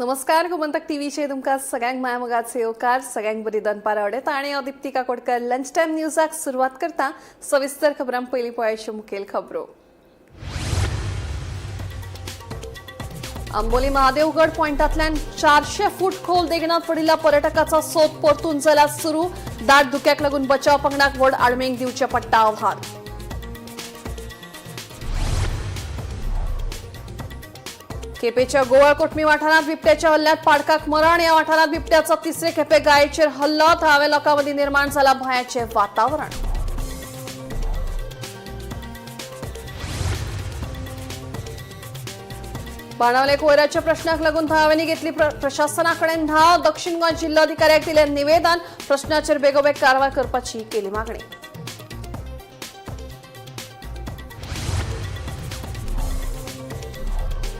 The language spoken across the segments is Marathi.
नमस्कार गोमंतक टीव्हीचे तुमकां सगळ्यांक माया मोगाचे येवकार सगळ्यांक बरी दनपार आवडेत आणि हांव दीप्ती काकोडकर लंच टायम न्यूजाक सुरवात करता सविस्तर खबरां पयलीं पळोवया मुखेल खबरो। आंबोली महादेवगड पॉइंटांतल्यान 400 फूट खोल देगणांत पडिल्ल्या पर्यटकाचो सोद परतून जाला सुरू। दाट धुक्याक लागून बचाव पंगडाक व्हड आडमेंग दिवचें पडटा आव्हान। केपेच्या गोवा कोटमी वाठारांत बिबट्याच्या हल्ल्यात पाडकाक मरण। ह्या वाठारांत बिबट्याचो तिसरे खेपे गायेचेर हल्लो। थळाव्या लोकांमदीं निर्माण जाला भयाचें वातावरण। बाणावले कोयराच्या प्रश्नाक लागून थळाव्यांनी घेतली प्रशासनाकडेन धाव। दक्षिण गोंय जिल्हाधिकाऱ्याक दिलें निवेदन। प्रश्नाचेर बेगोबेग कारवाय करपाची केली मागणी।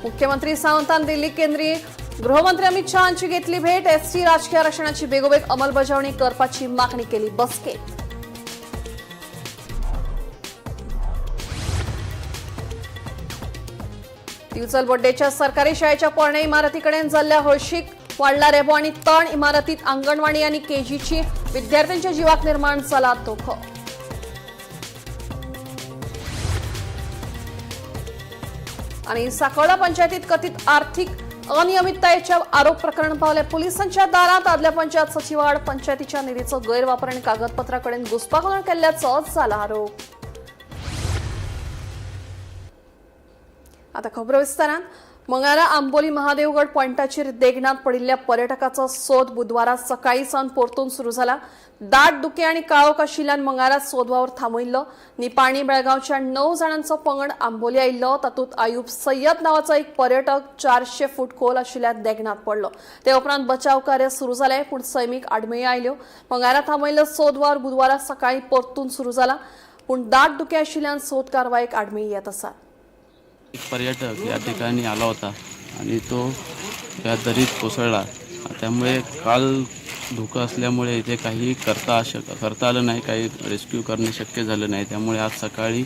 मुख्यमंत्री सावंतान दिल्ली केंद्रीय गृहमंत्री अमित शाह हांची घेतली भेट। एसटी राजकीय आरक्षणाची बेगोबेग अंमलबजावणी करपाची मागणी केली बसकेत। दिवचल बोड्डेच्या सरकारी शाळेच्या पोरण्या इमारतीकडेन जाल्ल्या हळशीक वाडला रेबो आनी तण। इमारतीत अंगणवाडी आनी केजीची विद्यार्थ्यांच्या जिवाक निर्माण जाला धोको। आणि साकोळा पंचायतीत कथित आर्थिक अनियमिततायेच्या आरोप प्रकरण पावले पुलिसांच्या दारात। आदल्या पंचायत सचिवाड पंचायतीच्या निधीचो गैरवापर आणि कागदपत्रांकडेन घुसपागोंदळ केल्ल्याचो जाला आरोप। आता खबरो विस्तारान। मंगळारा आंबोली महादेवगड पॉइंटाचेर देगणांत पडिल्ल्या पर्यटकाचो सोद बुधवारा सकाळी सावन परतून सुरू जाला। दाट धुके आणि काळोख आशिल्ल्यान मंगळारा सोद वावर थांबयल्लो। निपाणी बेळगांवच्या 9 जाणांचो पंगड आंबोली आयिल्लो। तातूंत आयूब सय्यद नांवाचो एक पर्यटक 400 फूट खोल आशिल्ल्या देगणांत पडलो। ते उपरांत बचाव कार्य सुरू जालें, पूण सैमीक आडमेळी आयल्यो। मंगळारा थांबयल्लो सोद वावर बुधवारा सकाळी परतून सुरू जाला, पूण दाट धुके आशिल्ल्यान सोद कारवायेक आडमेळी येत आसा। एक पर्यटक या ठिकाणी आला होता आणि तो या दरीत कोसळला। त्यामुळे काल धोका असल्यामुळे इथे काही करता आलं नाही, काही रेस्क्यू करणे शक्य झालं नाही। त्यामुळे आज सकाळी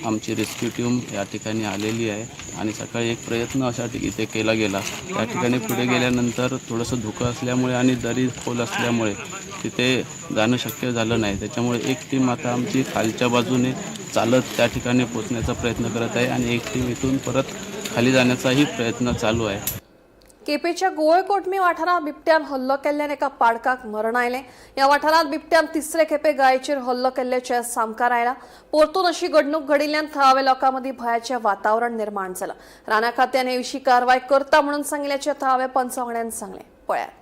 आमची रेस्क्यू टीम या ठिकाणी आलेली आहे आणि सकाळी एक प्रयत्न अशा इथे केला गेला। त्या ठिकाणी पुढे गेल्यानंतर थोडंसं धोका असल्यामुळे आणि दरी खोल असल्यामुळे तिथे जाणं शक्य झालं नाही। त्याच्यामुळे एक टीम आता आमची खालच्या बाजूने चालत त्या ठिकाणी पोहोचण्याचा प्रयत्न करत आहे आणि एक टीम इथून परत खाली जाण्याचाही प्रयत्न चालू आहे। केपेच्या गोळ कोटमी वाठारांत बिबट्यान हल्लो केल्ल्यान एका पाडकाक मरण आयलें। ह्या वाठारांत बिबट्यान तिसरे खेपे गायेचेर हल्लो केल्ल्याचें सामकार आयलां। परतून अशी घडणूक घडिल्ल्यान थळाव्या लोकांमदीं भयाचें वातावरण निर्माण जालां। राना खात्यान हे विशीं कारवाय करता म्हणून सांगिल्ल्याचें थळाव्या पंचवांगड्यान सांगलें। पळयात।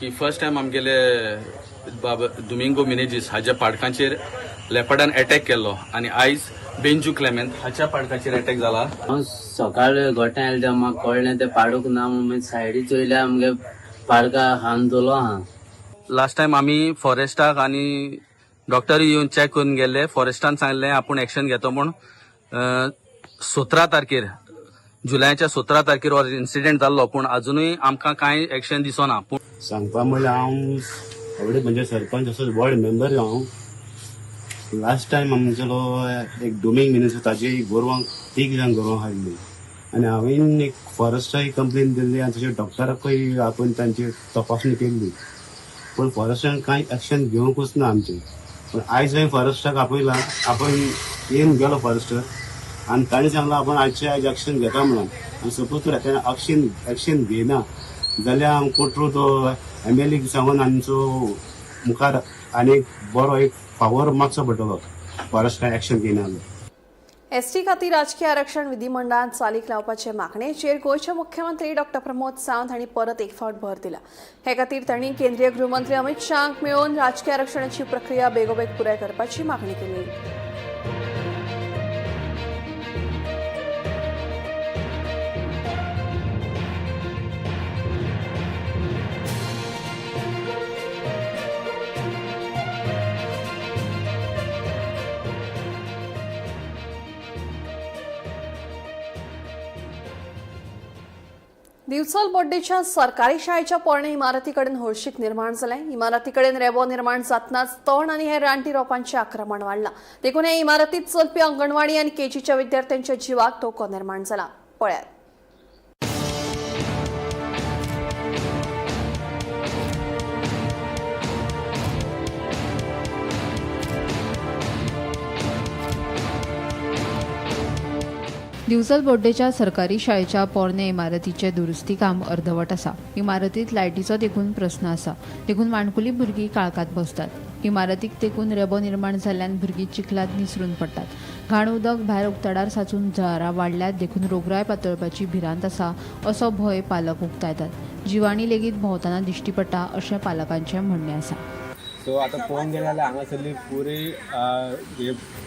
की फर्स्ट टाइम आमगेले बाबा दुमिंगो मिनेजीस हाच्या पाडकांचेर लेपर्डान अटॅक केल्लो आणि आयज बेंजू क्लेमेंट हाच्या पाडकाचेर अटॅक जाला। हांव सकाळी गोठ्यान आयले तेन्ना म्हाका कळ्ळें ते पाडूक ना म्हणून सायडीक चोयल्यार आमगे पाडका हान दवरलो आहा। लास्ट टाइम आमी फॉरेस्टाक आणि डॉक्टर येवन चॅक करून गेल्ले। फॉरेस्टान सांगलें आपूण एक्शन घेतो म्हूण। 17 तारखेर जुलयाच्या 17 तारखेर हो इन्सिडेंट जाल्लो, पूण अजूनय आमकां कांय एक्शन दिसना। पूण सांगपा म्हणल्यार हांव व्हडले म्हणजे सरपंच असो वॉर्ड मेंबर हांव। लास्ट टायम आमचो एक डोमिंग मिनिस्टर ताजी गोरवांक 3 जाण गोरवां हाडली आनी हांवें एक फॉरेस्टाक कंप्लेन दिल्ली आनी तशें डॉक्टराकूय आपोवन तांची तपासणी केल्ली, पूण फॉरेस्टान कांय एक्शन घेवंकूच ना आमचे। पूण आयज हांवें फॉरेस्टाक आपयलां, आपण येवन गेलो फॉरेस्टर आनी ताणें सांगलां आपण आयज एक्शन घेता म्हणून। आनी सपोज तर एक्शन घेयना जाल्यार हांव कोर्ट तो MLA सांगून आमचो मुखार आनी बरो एक फावर मागचो पडटलो फॉरेस्टान एक्शन घेयना जाल्यार। एसटी खातीर राजकीय आरक्षण विधिमंडळात चालीक लावपाचे मागणेचेर गोंयचे मुख्यमंत्री डॉ. प्रमोद सावंत हांणी परत एक फावट भर दिला। हे खातीर तांणी केंद्रीय गृहमंत्री अमित शाहांक मेळून राजकीय आरक्षणाची प्रक्रिया बेगोबेग पुराय करपाची मागणी केली। दिवचल बोड्डेच्या सरकारी शाळेच्या पोरणे इमारतीकडेन हळशीक निर्माण जालें. इमारतीकडेन रेबो निर्माण जातनाच तण आनी हेर रानटी रोपांचें आक्रमण वाडलां. देखून हे इमारतीत चलपी अंगणवाडी आनी केजीच्या विद्यार्थ्यांच्या जिवाक धोको निर्माण जाला. पळयात. दिवचल बोड्डेच्या सरकारी शाळेच्या पोरणे इमारतीचे दुरुस्ती काम अर्धवट आसा. इमारतीत लायटीचो देखून प्रस्न आसा. देखून माणकुली भुरगीं काळखात बसतात. इमारतीक देखून रेबो निर्माण जाल्ल्यान भुरगीं चिखलात निसरून पडटात. घाण उदक भायर उक्तडार साचून जळारां वाडल्यात. देखून रोगराय पातळपाची भिरांत आसा असो भंय पालक उक्तायतात. जिवाणी लेगीत भोंवतना दिश्टी पडटा अशें पालकांचें म्हणणें आसा. सो आतां पळोवंक गेले जाल्यार हांगासरली पुरी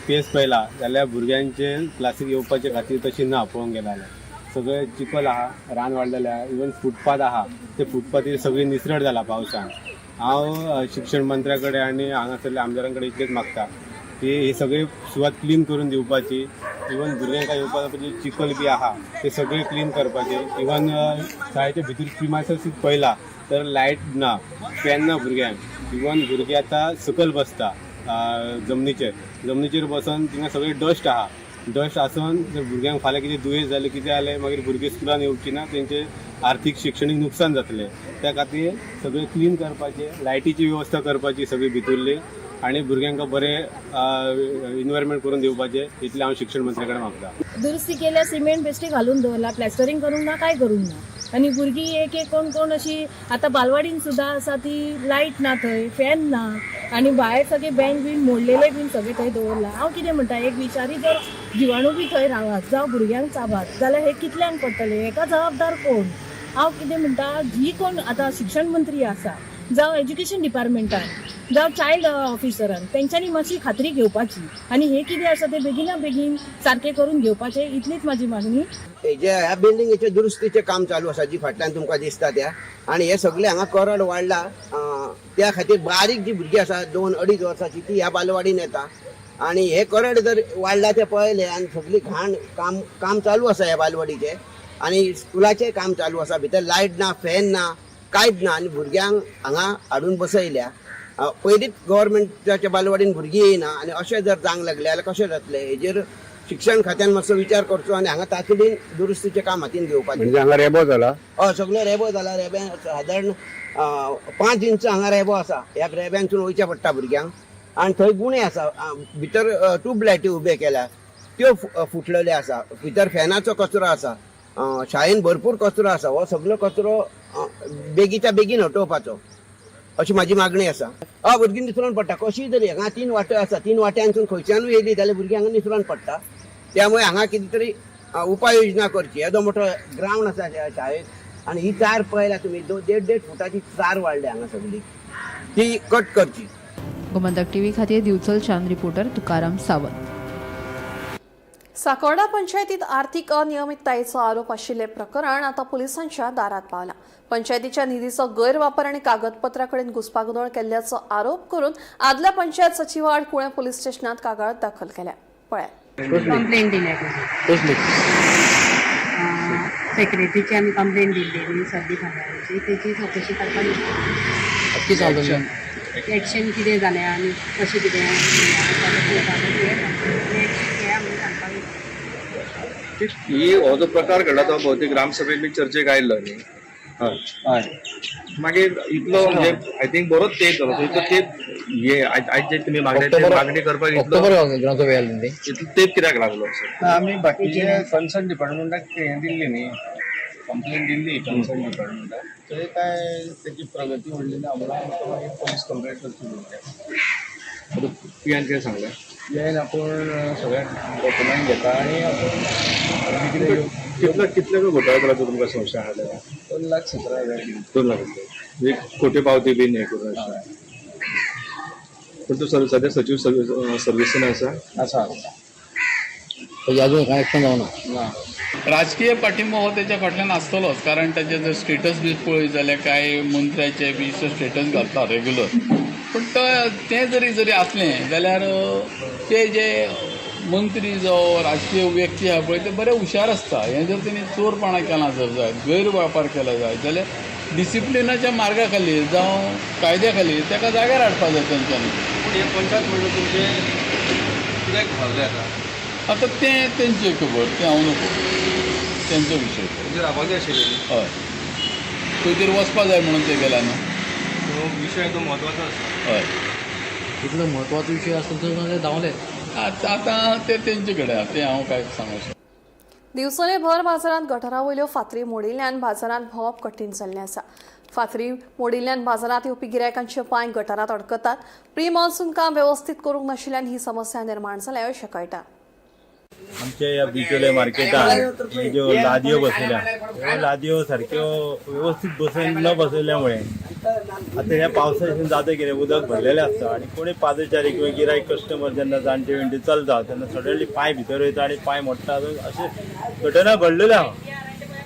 पेस पळयला जाल्यार भुरग्यांचे क्लासीक येवपाचे खातीर तशी ना. पळोवंक गेले जाल्यार सगळे चिखल आहा, रान वाडलेलें आहा, इवन फुटपाथ आहा ते फुटपाथीर सगळी निसरट जाला पावसान. हांव शिक्षण मंत्र्या कडेन आनी हांगासरल्या आमदारां कडेन इतलेंच मागता की ही सगळी सुवात क्लीन करून दिवपाची. इवन भुरग्यांक येवपाचे चिखल बी आहा ते सगळे क्लीन करपाचे. इवन शाळेच्या भितर प्रिमायसेस पळयला तर लायट ना, फॅन ना भुरग्यांक. इवन भुरगीं आतां सकयल बसता जमनीचेर बसून थिंगा सगळी डस्ट आहा. डस्ट आसून जर भुरग्यांक फाल्यां कितें दुयेंस जालें कितें जालें मागीर भुरगीं स्कुलान येवची ना, तेंचे आर्थीक शिक्षणीक नुकसान जातलें. त्या खातीर सगळें क्लीन करपाचें, लायटीची वेवस्था करपाची सगळी भितरली आनी भुरग्यांक बरें एनवायरमेंट करून दिवपाचें इतलें हांव शिक्षण मंत्र्या कडेन मागता. दुरुस्ती केल्या सिमेंट बेश्टी घालून दवरला, प्लॅस्टरींग करूंक ना, काय करूंक ना. आनी भुरगीं एक एक कोण अशी आतां बालवाडीन सुद्दां आसा ती लायट ना, थंय फॅन ना आनी भायर सगळे बँक बीन मोडलेले बीन सगळे थंय दवरला. हांव कितें म्हणटा, एक विचारी जर जिवाणू बी थंय रावात जावं भुरग्यांक चाबात जाल्यार हे कितल्यांक पडटले, हेका जबाबदार कोण? हांव कितें म्हणटा, जी कोण आतां शिक्षण मंत्री आसा जावं एज्युकेशन डिपार्टमेंटान जावं चायल्ड ऑफिसरान तेंच्यांनी मातशी खात्री घेवपाची आनी हे कितें आसा ते बेगिना बेगीन सारकें करून घेवपाचें, इतलीच म्हाजी मागणी. जे ह्या बिल्डिंगेचे दुरुस्तीचे काम चालू आसा जी फाटल्यान तुमकां दिसता त्या, आनी हे सगळे हांगा करड वाडला. त्या खातीर बारीक जी भुरगीं आसा 2-2.5 वर्साची ती ह्या बालवाडीन येता आनी हे करड जर वाडला ते पळयले आनी सगळी घाण काम चालू आसा ह्या बालवाडीचे आनी स्कुलाचें काम चालू आसा. भितर लायट ना, फॅन ना, कांयच ना आनी भुरग्यांक हांगा हाडून बसयल्या. पयलींच गव्हर्मेंटाच्या बालवाडीन भुरगीं येयना आनी अशें जर जावंक लागलें जाल्यार कशें जातलें? हेजेर शिक्षण खात्यान मातसो विचार करचो आनी हांगा तातडीन दुरुस्तीचें काम हातीन घेवपाचें. म्हणजे हांगा रेबो जाला? हय, सगळो रेबो जाला. रेब्यान सादारण 5 इंच हांगा रेबो आसा. ह्या रेब्यांसून वयचें पडटा भुरग्यांक आनी थंय गुणे आसा. भितर ट्यूबलायटी उबे केल्या त्यो फुटलेले आसा. भितर फॅनाचो कचरो आसा. शाळेन भरपूर कचरो आसा. हो सगळो कचरो बेगीच्या बेगीन हटोवपाचो अशी म्हाजी मागणी आसा. भुरगीं निसरून पडटा कशी तरी. हांगा 3 वाटो आसा. 3 वाट्यांसून खंयच्यानूय येयली जाल्यार भुरगीं हांगा निसरून पडटा. त्यामुळे हांगा कितें तरी उपाय योजना करची. येदो मोठो ग्रावंड आसा शाळेक आनी ही चार पळयला तुमी 1.5 फुटाची चार वाडल्या हांगा सगळी, ती कट करची. गोमंतक टीव्ही खातीर दिवचलच्यान रिपोर्टर तुकाराम सावंत. साकोर्डा पंचायतीत आर्थिक अनियमिततायेचो आरोप आशिल्ले प्रकरण आता पुलिसांच्या दारात पावला. पंचायतीच्या निधीचो गैरवापर आणि कागदपत्रांकडेन घुसपागोंदळ केल्ल्याचो आरोप करून आदल्या पंचायत सचिवाड कुळे पुलीस स्टेशनात कागाळ दाखल केल्या. पळयात. कंप्लेंट दिल्या सेक्रेटरीची आम्ही कंप्लेंट दिल्ली सर्दी खात्याची, त्याची चौकशी करपाक एक्शन कितें जालें आनी कशें कितें ही हो जो प्रकार घडला तो भौतीक ग्रामसभेत बी चर्चेक आयिल्लो न्ही. हय, मागीर इतलो म्हणजे आय थिंक बरोच तेप जालो. इतलो तेप हे आयज जे तुमी मागणी करपाक इतलो तेप कित्याक लागलो? आमी बाकीचे कन्सर्न डिपार्टमेंटाक हें दिल्ली न्ही, कंप्लेंट दिल्ली कन्सर्न डिपार्टमेंटाक. थंय काय तेची प्रगती व्हडली ना म्हणून पोलीस कंप्लेंट करची पडटा. तुवें कितें सांगलें? येन आपण सगळ्या डॉक्युमेंट घेता आनी आपण कितले घोटाळो करायचो तुमकां संशय आहा? 2,17,000. 2 लाख रुपये म्हणजे खोटे पावती बीन हे करून अशें. पण तूं सद्या सचिव सर्विसीन आसा? आसा. अजून काय एक्शन जावना. राजकीय पाठिंबा हो त्याच्या फाटल्यान आसतलोच, कारण त्याचे जर स्टेटस बी पळयत जाल्यार कांय मंत्र्याचे बी स्टेटस घालता रेग्युलर. पण ते जरी असलें जाल्यार ते जे मंत्री जावं राजकीय व्यक्ती आहा पळय ते बरे हुशार आसता. हें जर तेणी चोरपणां केला जर जाय, गैरवापर केला जाय जाल्यार डिसिप्लिनाच्या मार्गा खाली जावं कायद्या खाली ताका जाग्यार हाडपा जाय तेंच्यांनी. पूण हे पंचायत म्हणलं तुमचे कित्याक घालले आतां तें तेंचे खबर, तें हांव नको, तेंचो विशय. म्हणजे रावपाक जाय आशिल्ली हय, खंय तरी वचपा जाय म्हणून ते गेला न्हू. तो विशय तो म्हत्वाचो आसता. हय, इतलो म्हत्वाचो विशय आसता तो धांवले. आतां ते तेंचे कडेन आहा, तें हांव कांय सांगूंक शकना. दिवसांभर बाजारात गटारावयल्यो फातरी मोडिल्ल्यान बाजारात भोंवप कठीण जाल्लें आसा. फातरी मोडिल्ल्यान बाजारात येवपी गिरायकांचे पांय गटारात अडकतात. प्री मान्सून काम व्यवस्थीत करूंक नाशिल्ल्यान ही समस्या निर्माण जाल्या अशें कळटा. आमच्या या बिचोले मार्केटात ज्यो लादयो बसयल्या ह्यो लादयो सारक्यो व्यवस्थित न बसयल्यामुळे आता ह्या पावसाचे जाता कितें उदक भरलेलें आसता आनी कोणी पादचारी किंवा गिरायक कस्टमर जेन्ना जाणटे विणटे चलता तेन्ना सडनली पांय भितर वयता आनी पांय मोडटा अशे घटना घडलेल्यो आहा.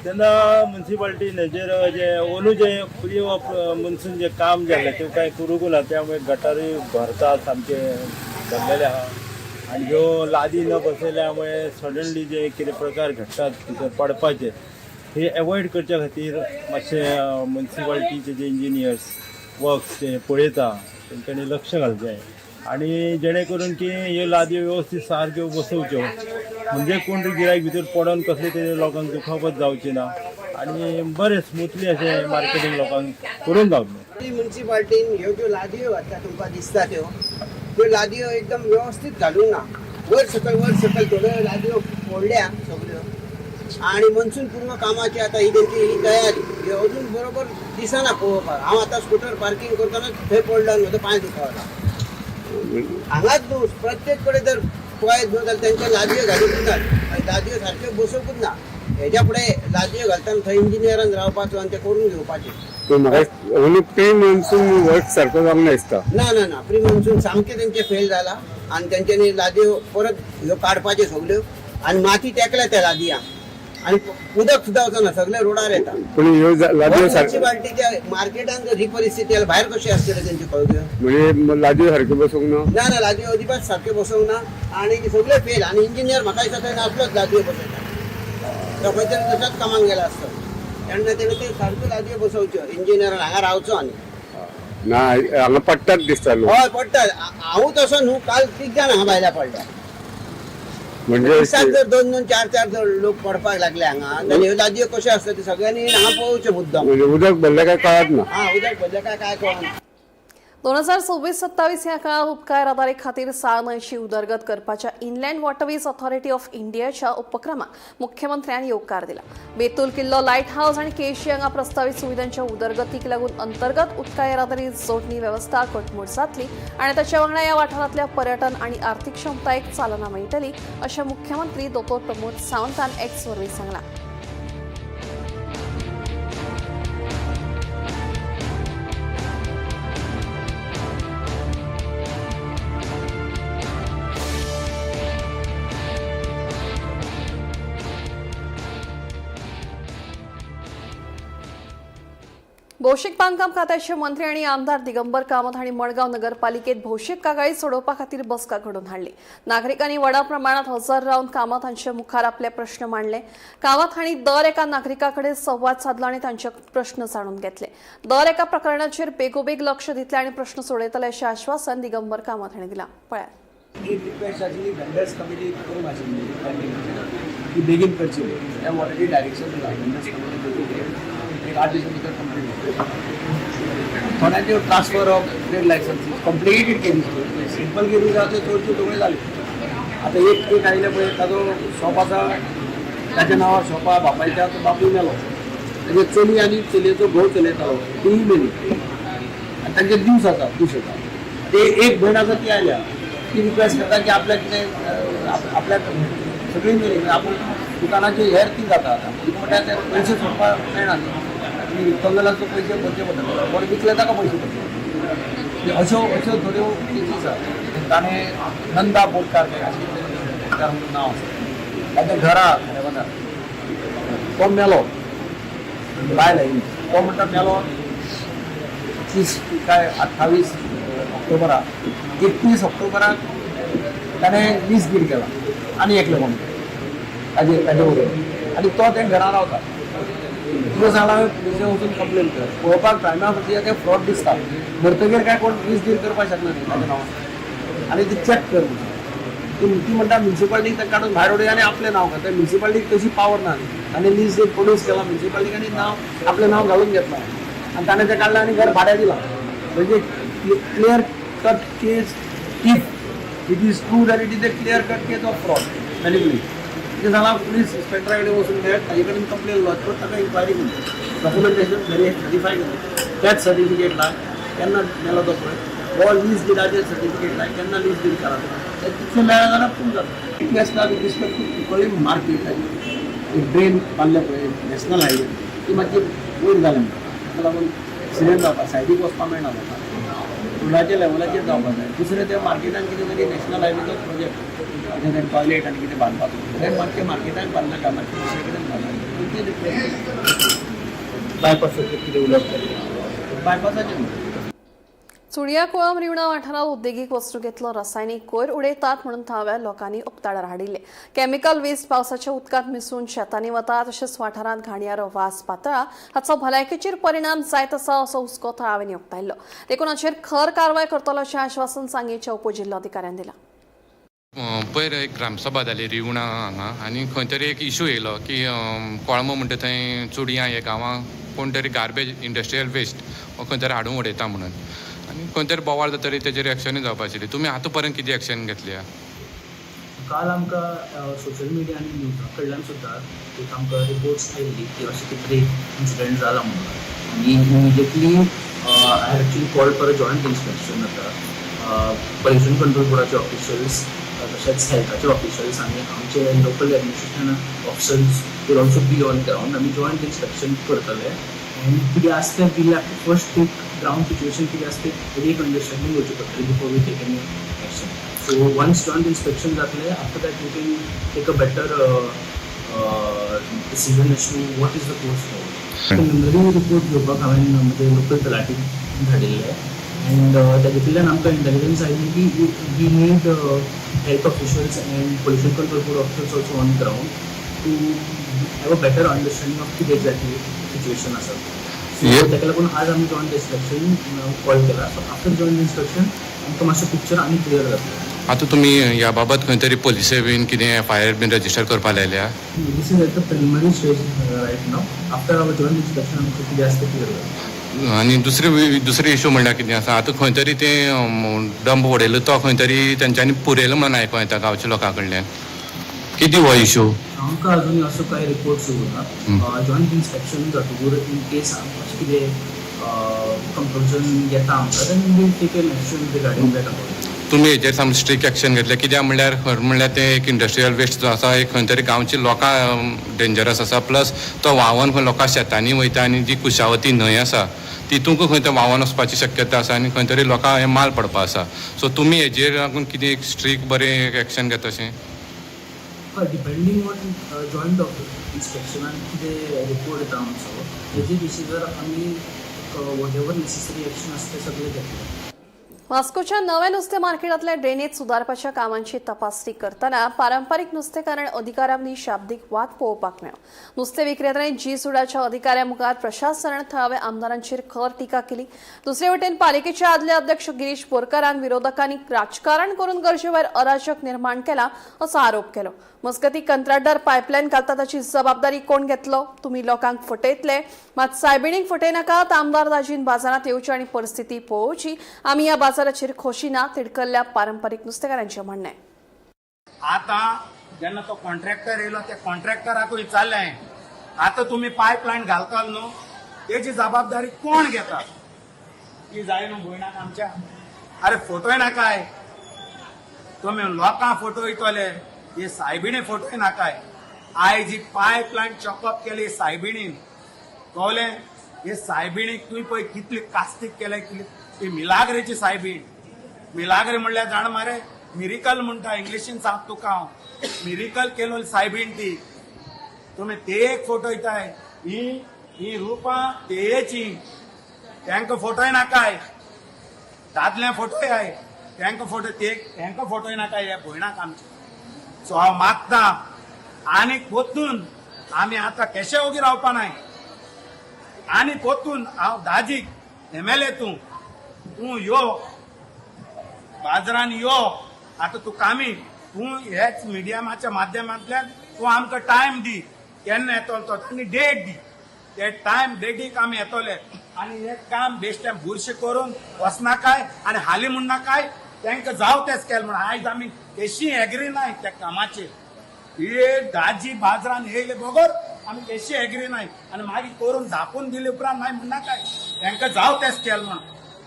तेन्ना म्युन्सिपाल्टीन हेजेर जे ओनू जे फ्री ऑफ मनसून जे काम जाल्लें तें कांय करूंक ना. त्यामुळे गटारूय भरता सामके भरलेले आहा आणि ह्यो लादी न बसयल्यामुळे सडनली जे कितें प्रकार घडटात भितर पडपाचे हे एवॉयड करच्या खातीर मातशे म्युन्सिपाल्टीचे जे इंजिनियर्स वर्क्स जे पळयता तेंच्यांनी लक्ष घालचें आणि जेणे करून की ह्यो लादयो व्यवस्थीत सारक्यो बसोवच्यो म्हणजे कोण गिरायक भितर पडोन कसले तरी लोकांक दुखापत जावची ना आणि बरें स्मुथली अशें मार्केटींग लोकांक करून गावतलें. म्युन्सिपाल्टीन ह्यो ज्यो लादयो घालता तुमकां दिसता त्यो लादयो एकदम व्यवस्थीत घालूंक ना. वर सकल थोड्यो लादयो फोडल्या सगळ्यो आणि मनसून पूर्ण कामाची आता ही त्यांची ही तयारी ही अजून बरोबर दिसना पळोवपाक. हांव आतां स्कूटर पार्किंग करतना थंय पडलो आनी म्हजो पांय दुखावला. हांगाच न्हू प्रत्येक कडेन जर पळयत न्हू जाल्यार तेंचे लादयो घालूंक दितात. लादयो सारक्यो बसोवंकूच ना. हेज्या फुडें लादयो घालतना थंय इंजिनियरान रावपाचो आनी ते करून घेवपाचें. प्री मान्सून वर्क सारको जावंक दिसता. ना प्री मान्सून सामकें तेंचे फेल जाला आनी तेंच्यांनी लादयो परत ह्यो काडपाच्यो सगल्यो आनी माती तेकल्या त्या लादयांक आनी उदक सुद्दां वचना सगळे रोडार येता. म्युन्सिपाल्टीच्या मार्केटान जर ही परिस्थिती जाल्यार भायर कशी आसतल्यो तेंच्यो कळग्यो. म्हणजे लादयो सारक्यो बसोवंक ना लादयो अजिबात सारक्यो बसोवंक ना आनी सगळे फेल आनी इंजिनियर म्हाका दिसता थंय नासलोच लादयो बसयता. तो खंय तरी तशाच कामाक गेला आसता तेन्ना तेणें ते सारक्यो लादयो बसोवच्यो इंजिनियरान हांगा रावचो आनी ना हांगा पडटात दिसता. हय पडटा. हांव तसो न्हू काल 3 जाण हांगा भायल्या पडल्या. म्हणजे दिसाक जर 2-2, 4-4 जर लोक पडपाक लागले हांगा जाल्यार ह्यो लादयो कश्यो आसता त्यो सगळ्यांनी हांगा पळोवच्यो मुद्दाम. उदक भरलें काय कळत ना. उदक भरलें काय कळना. 2026-27 ह्या काळात उपकार येरादारी खातीर 6 न्हंयची उदरगत करपाच्या इनलँड वॉटरवेज ऑथॉरिटी ऑफ इंडियाच्या उपक्रमाक मुख्यमंत्र्यांनी येवकार दिला. बेतूल किल्लो लायट हाऊस आणि केशी हांगा प्रस्तावित सुविधांच्या उदरगतीक लागून अंतर्गत उदका येरादारी जोडणी वेवस्था घटमूट जातली आणि ताच्या वांगडा ह्या वाठारांतल्या पर्यटन आणि आर्थीक क्षमतायेक चालना मेळटली अशें मुख्यमंत्री दोतोर प्रमोद सावंतान एक्स वरवीं सांगलां. भौशीक बांदकाम खात्याचे मंत्री आणि आमदार दिगंबर कामत हांणी मडगांव नगरपालिकेत भौशीक कागाळी सोडोवपा खातीर बसका घडोवन हाडली. नागरिकांनी व्हडा प्रमाणात हजर रावन कामत हांचे मुखार आपले प्रश्न मांडले. कामत हांणी दर एका नागरिकाकडे संवाद साधलो आणि तांचे प्रश्न जाणून घेतले. दर एका प्रकरणाचेर बेगोबेग लक्ष दितले आणि प्रश्न सोडयतले अशें आश्वासन दिगंबर कामत हांणी दिलां. पळयात. एक रिक्वेस्ट आशिल्ली वेंडर्स कमिटी करूंक आशिल्ली ती बेगीन करची. हांवें ऑलरेडी डायरेक्शन दिला वेंडर्स कमिटी एक 8 दिसां भितर कंप्लीट थोड्यांच्यो transfer of trade licences complete केली. सिंपल केली जाल्यार चडच्यो सगळ्यो जाल्यो. आतां एक आयले पळय ताजो शॉप आसा ताच्या नांवार शॉपा बापायच्या तो बापूय मेलो. ताजे चली आनी चलयेचो घोव चलयतालो तीय मेली आनी तांचे दिवस आसा ते एक भयण आसा ती आयल्या. ती रिक्वेस्ट करता की आपल्याक कितें आपल्याक सगळी मेली आपूण दुकानाचे हेर ती जाता आतां म्हणटा ते पयशे सोडपाक मेळना न्ही. विकतलो जाल्यार तो पयशे भरचे पडटले. कोण विकले ताका पयशे पडटले. अश्यो थोड्यो केसी आसा. ताणें नंदा बोटकार म्हणून नांव आसा ताच्या घरा तो मेलो बायल आयिल्ली. तो म्हणटा मेलो 28 ऑक्टोबराक 31 ऑक्टोबराक ताणें वीस गीर केला. आनी एकलो कोण ताजे बरोबर आनी तो ते घरान रावता. तुका सांगला पुलिशें वचून कंप्लेन कर पळोवपाक टायमा खातीर ते फ्रॉड दिसता मरतगीर काय कोण वीज डील करपाक शकना न्ही ताच्या नांवान आनी ते चॅक कर ती म्हणटा म्युन्सिपाल्टीक ते काडून भायर उडय आनी आपलें नांव घालता. म्युन्सिपाल्टीक तशी पावर ना आनी लीज डीड प्रोड्यूस केला म्युन्सिपाल्टीक आनी नांव आपलें नांव घालून घेतला आनी ताणें तें काडलें आनी घर भाड्या दिलां. म्हणजे clear cut case if it is true that it is a clear cut case of fraud manipulation. ते सांगला पुलीस इन्स्पेक्टरा कडेन वचून मेळट ताजे कडेन कंप्लेन लॉज कर ताका इन्क्वायरी केली डॉक्युमेंटेशन व्हेरीफाय केलें त्याच सर्टिफिकेट लाग केन्ना मेलो तो पळय हो लीज डिडाचेर सर्टिफिकेट लाग केन्ना लीज डीड करा तितलें मेळ्ळें जाल्यार पूण जाता. National with respect to Cuncolim market एक ड्रेन बांदले पळय नॅशनल हायवे ती मातशी वयर जालें ताका लागून एक्सिडेंट जावपाक सायडीक वचपाक मेळना जाता रोडाच्या लेवलाचेर जावपाक जाय. दुसरें त्या मार्केटान कितें तरी नॅशनल हायवेचो प्रोजेक्ट कितें टॉयलेट आनी कितें बांदपाचो तें मातशें मार्केटान बांदनाका मातशें दुसरे कडेन बांदना बायपास कितें उलप केलें बायपासाचें चुडिया कोळम रिवणा वाठारात उद्देगीक वस्तुकेतलो रासायनिक कोयर उडयतात म्हणून थळाव्या लोकांनी उक्ताडार हाडिल्ले. केमिकल वेस्ट पावसाच्या उदकांत मिसळून शेतांनी वता तशेंच वाठारांत घाणयारो वास पातळा हाचो भलायकेचेर परिणाम जायत आसा असो हुस्को थळाव्यांनी उक्तायल्लो. देखून हाचेर खर कारवाय करतलो अशें आश्वासन सांगेच्या उपजिल्लोधिकाऱ्यान दिलां. पयर एक ग्रामसभा जाली रिवणा हांगा आनी खंय तरी एक इशू येयलो की कोळमो म्हणटा थंय चुडिया हे गांवां कोण तरी गार्बेज इंडस्ट्रियल वेस्ट हो खंय तरी हाडून उडयता म्हणून आनी खंय तरी बोवाळ जातरी तेजेर एक्शनूय जावपाक आशिल्ली. तुमी आतां पर्यंत कितें एक्शन घेतली? काल आमकां सोशल मिडिया आनी न्यूजा कडल्यान सुद्दां एक आमकां रिपोर्ट्स आयिल्ली की अशें कितें इन्सिडंट जाला म्हणून आनी immediately I actually called for a joint inspection आतां पोल्युशन कंट्रोल बोर्डाचे ऑफिशियल्स तशेंच हेल्थाचे ऑफिशियल्स आनी आमचे local administration officers will also be on ground आमी जॉयंट इन्स्पेक्शन करतले. आनी कितें आसता we have to first take ground situation कितें आसता तेजी एक अंडरस्टँडींग करची पडटली before we take any action. So once joint inspection जातलें after that we can take a better decision age to what is the course forward. Preliminary report घेवपाक हांवें म्हणजे लोकल तलाटीक धाडिल्ले एंड तातूंतल्यान आमकां इंटेलिजन्स आयिल्ली की we need health officials and pollution control board officials also on ground to have a better understanding of कितें एक्झॅक्टली सिच्युएशन आसा. सो ताका लागून आज आमी जॉयंट इन्स्पेक्शन कॉल केला. सो आफ्टर जॉयंट इन्स्पेक्शन आमकां मातशें पिक्चर आनी क्लियर जातलें. आतां तुमी ह्या बाबत खंय तरी पुलिसे बीन कितें एफआयआर बीन रजिस्टर करपाक लायल्या? This is at the preliminary stage right now. After our joint inspection आमकां कितें आसता क्लियर जातलें. आनी दुसरे इशू म्हणल्यार कितें आसा आतां खंय तरी तें डंप उडयलो तो खंय तरी तेंच्यांनी पुरयलो म्हणून आयकूं येता गांवच्या लोकां कडल्यान. कितें हो इशू? आमकां अजून असो कांय रिपोर्ट्स येवना. जॉयंट इन्स्पेक्शन जातकूर इन केस अशें कितें कंक्लुजन येता आमकां then we will take an action regarding that about. तुमी हेजेर सामकें स्ट्रिक्ट एक्शन घेतलें कित्याक म्हणल्यार खरें म्हणल्यार तें एक इंडस्ट्रियल वेस्ट जो आसा एक खंय तरी गांवची लोकां डेंजरस आसा प्लस तो व्हांवून खंय लोकां शेतांनी वयता आनी जी कुशावती न्हंय आसा तितूंक खंय तें व्हांवून वचपाची शक्यता आसा आनी खंय तरी लोकां हें माल पडपा आसा. सो तुमी हेजेर लागून कितें एक स्ट्रिक्ट बरें एक्शन घेता अशें? डिपेंडींग ऑन जॉयंट इन्स्पेक्शनान कितें रिपोर्ट येता आमचो तेजे बेसिसार आमी वॉट एवर नेसेसरी एक्शन आसा तें सगळें घेतलें. वास्कोच्या नव्या नुस्तें मार्केटांतल्या ड्रेनेज सुदारपाच्या कामांची तपासणी करतना पारंपारीक नुस्तेकारण अधिकाऱ्यांनी शाब्दीक वाद पळोवपाक मेळ्ळो. नुस्तें विक्रेत्यांनी जी सुडाच्या अधिकाऱ्यां मुखार प्रशासनान थळाव्या आमदारांचेर खर टिका केली. दुसरे वटेन पालिकेचे आदले अध्यक्ष गिरीश बोरकारान विरोधकांनी राजकारण करून गरजेभायर अराजक निर्माण केला असो आरोप केलो. मस्कती कंत्राटदार पायपलायन घालता ताची जबाबदारी कोण घेतलो? तुम्ही लोकांक फटयतले मात सायबिणीक फटयनाकात. आमदार दाजीन बाजारात येवची आनी परिस्थिती पळोवची. आमी ह्या बाजाराचेर खोशी ना तिडकल्ल्या पारंपारीक नुस्तेकारांचें म्हणणें. आतां जेन्ना तो कॉन्ट्रॅक्टर येयलो त्या कॉन्ट्रॅक्टराकूय विचारलें आतां तुमी पायपलायन घालताल न्हू तेजी जबाबदारी कोण घेता? ती जाय न्हू भयणाक आमच्या. अरे फटोय नाकाय तुमी लोकांक फटयतले हे सायबिणी फटोय नाकाय. आयज ही पायपलायन चॉकअप केली सायबिणीन कळलें. हे सायबिणीक तुवें पळय कितली कास्तीक केल्या ती मिलाग्रेची सायबीण. मिलाग्रे म्हणल्यार जाण मरे मिरिकल म्हणटा इंग्लिशीन सांग तुका हांव. मिरिकल केलो सायबीण ती तुमी ते एक फटयताय. ही रुपां तेची तांकां फटोय नाकाय. दादले फटोय तांकां फटोय तांकां फटोय नाकाय ह्या भयणाक आमच्या. सो हांव मागता आनी पोतून आमी आतां केशे ओगी रावपा नाय आनी पोतून हांव दाजीक MLA तूं यो बाजारान यो आतां तूं कामी तूं हेच मिडियमाच्या माध्यमांतल्यान तूं आमकां टायम दी केन्ना येतलो तो तुमी डेट दी ते टायम डेटीक आमी येतले आनी हे काम बेश्टें बुरशें करून वचना काय आनी हाली म्हण नाकाय तांकां जाव तेच केलें म्हण आयज आमी केशी एग्री नाय त्या कामाचेर हे दाजी बाजारान येयले बरोबर आमी केशी एग्री नाय आनी मागीर करून धापून दिले उपरांत नाय म्हण नाकाय तांकां जाव तेच केलें म्हण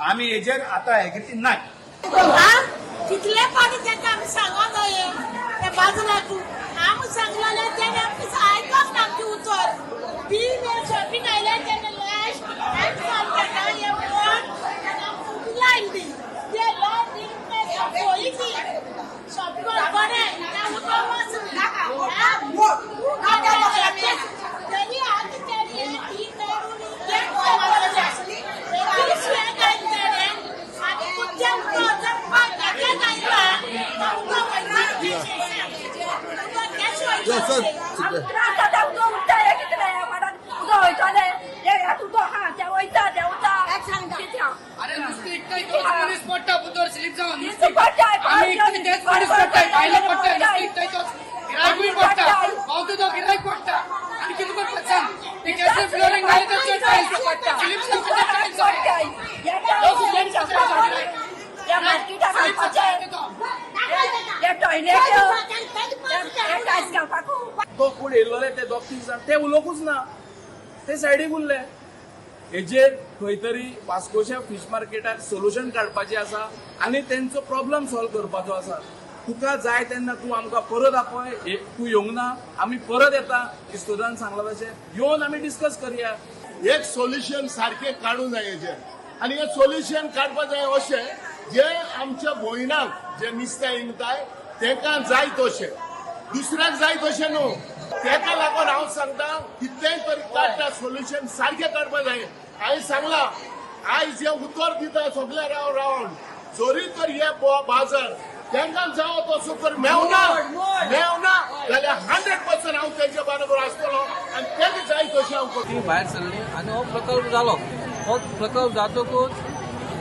आमी हेजेर आतां एग्री नाय कितले पाणी त्यांना आम्ही सांगत आहे त्या बाजूला आम्ही सांगलेले त्याने आमची ऐकत आमची उतर ती शॉपिंग आयल्या त्याने लास्ट आणि सांगता एवढं लाईन दी ते लॉन दी पॉलिसी शॉपिंग बने त्यांनी आधी त्यांनी ती करून तो कोण येयल्लोले ते दोग तीग जाण ते उलोवंकूच ना ते सायडीक उरले हेजेर खंय तरी वास्कोच्या फिश मार्केटार सोल्युशन काडपाचें आसा आनी तेंचो प्रॉब्लम सॉल्व करपाचो आसा तुका जाय तेन्ना तूं आमकां परत आपय तूं येवंक ना आमी परत येता इस्तोदान सांगला तशें येवन आमी डिस्कस करया एक सोल्युशन सारखे काढू जाय हेजेर आनी हे सोल्युशन काडपा जाय अशें जे आमच्या भयणांक जे नुस्तें विकताय तेका जाय तशें दुसऱ्याक जाय तशें न्हू तेका लागून हांव सांगता कितेंय तरी काडटा सोल्युशन सारखें काडपा जाय हांवें सांगला आयज हे उतर दिता सगळे रावन जोरी तर हे बाजार तांकां जावो तसो तर मेवना जाल्यार 100% हांव तेच्या बरोबर आसतलो आनी तेका जाय तशें हांव करतलो. ती भायर सरली आनी हो प्रकल्प जालो हो प्रकल्प जातकूच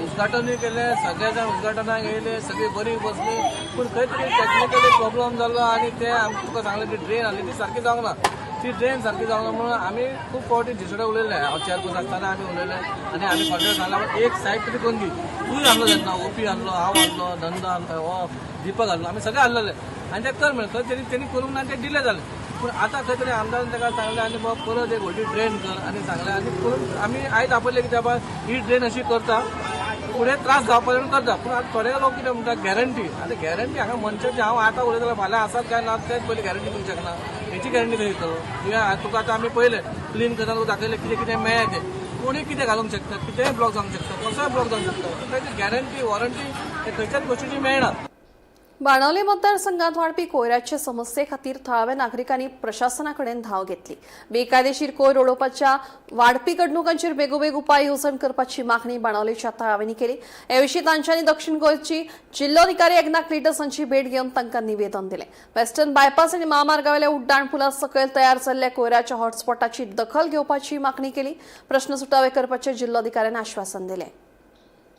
उद्घाटनूय केलें सगळे जाण उद्घाटनाक येयले सगळी बरी बसली पूण खंय तरी टॅक्निकली प्रॉब्लम जालो आनी ते तुका सांगलें ती ड्रेन आसली ती सारकी जावंक ना ती ड्रेन सारकी जावंक ना म्हणून आमी खूब फावटी दिसडे उलयले हांव चेअरपर्सन आसतना आमी उलयले आनी आमी कॉन्ट्रॅक्ट सांगला एक सायड तरी करून दी तूंय आहलो तेन्ना ओपी आहलो हांव आहलो नंदा आहलो हो दिपक आहलो आमी सगळे आहलेले आनी ते कर म्हणलें खंय तरी तेणी करूंक ना ते डिले जालें पूण आतां खंय तरी आमदारान ताका सांगलें आनी बाबा परत एक व्हडली ड्रेन कर आनी सांगलें आनी करून आमी आयज आपयलें कित्याक बाबा ही ड्रेन अशी करता फुडें त्रास जावपा पर्यंत करता पूण आतां थोडे लोक कितें म्हणटा गॅरंटी आतां गॅरंटी हांगा मनशाची हांव आतां उलयता जाल्यार फाल्यां आसात काय ना तेच पयलीं गॅरंटी दिवंक शकना हेची गॅरंटी खंय दितलो तुका आतां आमी पयलें क्लीन करता तुका दाखयलें कितें कितें मेळ्ळें तें कोणूय कितें घालूंक शकता कितेंय ब्लॉक जावंक शकता कसोय ब्लॉक जावंक शकता ताची गॅरंटी वॉरंटी हे खंयच्याच गोश्टीची मेळना. बाणावले मतदारसंघात वाडपी कोयराचे समस्ये खातीर थळाव्या नागरिकांनी प्रशासनाकडेन धाव घेतली. बेकायदेशीर कोयर उडोवपाच्या वाडपी घडणुकांचेर बेगोबेग उपाय येवजण करपाची मागणी बाणावलेच्या थळाव्यांनी केली. हे विशीं तांच्यांनी दक्षिण गोंयची जिल्लोधिकारी एकनाथ लिटस हांची भेट घेवन तांकां निवेदन दिलें. वेस्टर्न बायपास आनी महामार्गावेल्या उड्डाण पुला सकयल तयार जाल्ल्या कोयराच्या हॉटस्पॉटाची दखल घेवपाची मागणी केली. प्रश्न सुटावे करपाचें जिल्लोधिकाऱ्यान आश्वासन दिलें.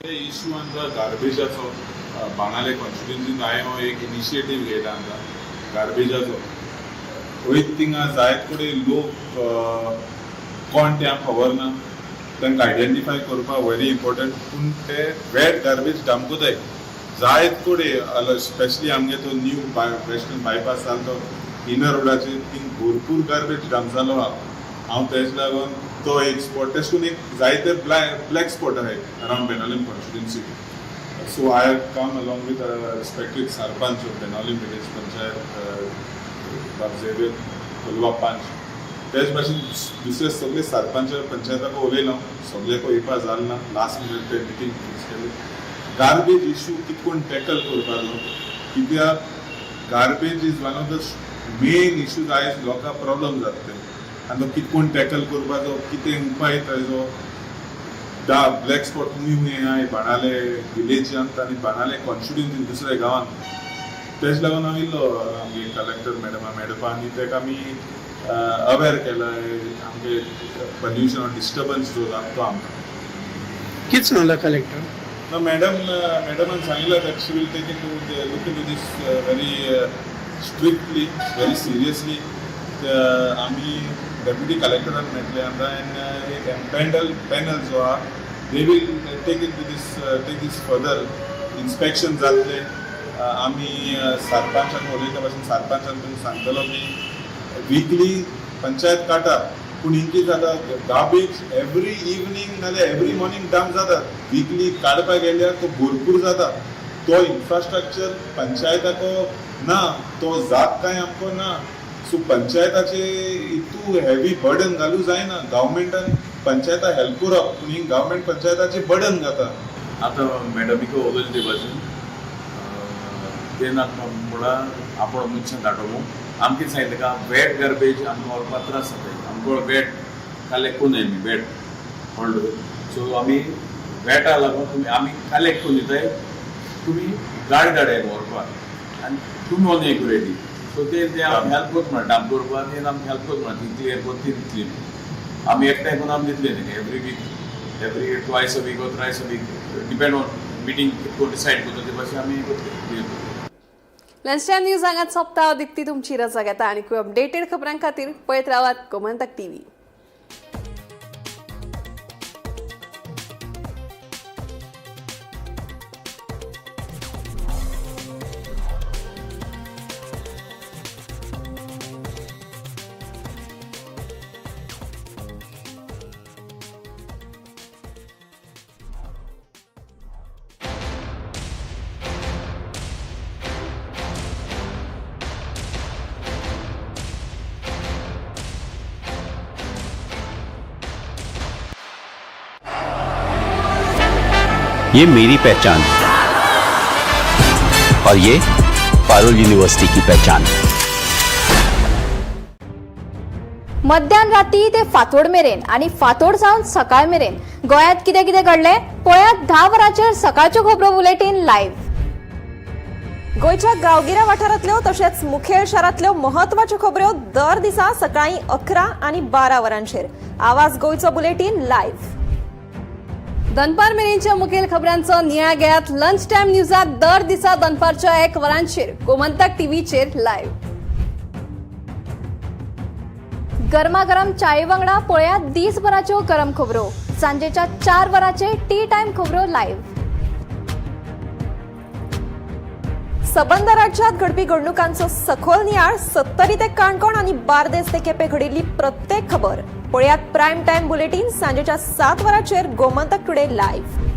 इश्यू आमचा गार्बेजाचो बाणाले कॉन्स्टिट्युएन्सीन हांवें एक इनिशिएटीव घेतला आमकां गार्बेजाचो वयत थिंगा जायत कडेन लोक कोण ते आमकां खबर ना तांकां आयडेंटिफाय करपाक व्हेरी इम्पॉर्टंट पूण ते वेट गार्बेज डांपूताय जायत कडेन स्पेशली आमगे तो न्यू वेस्टर्न बायपास जालो तो इनर रोडाचेर थिंग भरपूर गार्बेज डंप जालो हांव तेच लागून तो एक स्पॉट तेश करून एक जायते ब्लॅक स्पॉट आहे around Benaulim constituency. So I have come along with respected sarpanch of Benaulim village panchayat Xavier Kolwa पंच तेच भाशेन दुसरे सगळे सरपंच पंचायताक उलयलो सगळेको येवपा जालें ना लास्ट मिनीट ते मिटींग फिक्स केली. गार्बेज इश्यू कितकोन टॅकल करपाचो कित्याक garbage is one of the main issues आयज लोकांक प्रॉब्लम जाता आनी तो कितकोन टॅकल करपाचो कितें उपाय ताजो ब्लॅक स्पॉट खूंय आहाय बाणाले विलेजांत आनी बाणाले कॉन्स्टिट्युएन्सीन दुसऱ्या गांवांत तेच लागून हांव इल्लो आमगे कलेक्टर मेळपा आनी तेका आमी अवेर केलाय आमगे पोल्युशन डिस्टर्बन्स जो जाता तो आमकां कितें सांगला कलेक्टर? No, मॅडमान सांगितलं that she will take look into this very strictly, very seriously. आम्ही डेप्युटी कलेक्टरान मेळटले आमकां आनी एक पॅनल जो आहा they will take this further inspection जातले. आमी सरपंचान उलयता भाशेन सरपंचान तुमकां सांगतलो की वीकली पंचायत काटा पूण हिंकी जाता गार्बेज एवरी इवनिंग नाल्यार एवरी मॉर्निंग डंप जाता वीकली काडपाक गेल्यार तो भरपूर जाता तो इन्फ्रास्ट्रक्चर पंचायताको ना तो जात काय आमको ना सो पंचायताचे इतू हेवी बर्डन घालू जायना गव्हर्मेंटान पंचायता हेल्प करप पूण ही गव्हर्मेंट पंचायताचे बर्डन घाता आतां मॅडमीको उलयले ते भाशेन तेन्ना म्हळ्यार आपण मनशान धाडोवं आमकां सांगलें का वेट गार्बेज आमकां व्हरपाक त्रास जाता आमकां वेट कलेक्ट करून येयली वेट व्हडलो सो आमी वेटा लागून आमी कलेक्ट करून दिताय तुमी गाडी धाडाय व्हरपाक आनी तुमी व्हरून हें रेडी सो ते आमी हेल्प करता म्हणटा डंप करपाक तें आमी हेल्प करता म्हणटा ती क्लियर करता ती दितली आमी एकठांय करून आमी दितले न्ही every week every twice a week or thrice a week depend on meeting कोण डिसायड करता ते भाशेन आमी क्लियर करता. लंच टाइम न्यूज हांगाच सोंपता दिक्ती तुमची रजा घेता आनी अपडेटेड खबरां खातीर पळयत रावात गोमंतक टीव्ही. ये मेरी पहचान है और ये पारुल यूनिवर्सिटी की पहचान है. मध्यान राती ते फातोड मेरेन आणि फातोड सावन सकाळ मेरेन गोयात कितें कितें घडले पळयात 10 वरांचेर सकाळच्यो खबरो बुलेटिन लायव्ह. गोयच्या गांवगिऱ्या वाठारांतल्यो तशेंच मुखेल शारांतल्यो महत्वाच्यो खबरो दर दिसा सकाळी 11 आणि 12 वरांचेर आवाज गोयचो बुलेटिन लायव्ह. दनपार मेरेनच्या मुखेल खबरांचो नियाळ घेयात लंच टाइम न्यूजात दर दिसा दनपारच्या 1 वरांचेर गोमंतक टीव्हीचेर लायव्ह. गरमागरम चाये वांगडा पळयात दिसभराच्यो गरम खबरो सांजेच्या 4 वरांचे टी टाइम खबरो लायव्ह. सबंद राज्यात घडपी घडणुकांचो सखोल नियाळ 70 ते काणकोण आणि बार्देस ते केपें घडिल्ली प्रत्येक खबर पळयात प्रायम टाइम बुलेटिन सांजेच्या 7 वरांचेर गोमंतक टुडे लायव्ह.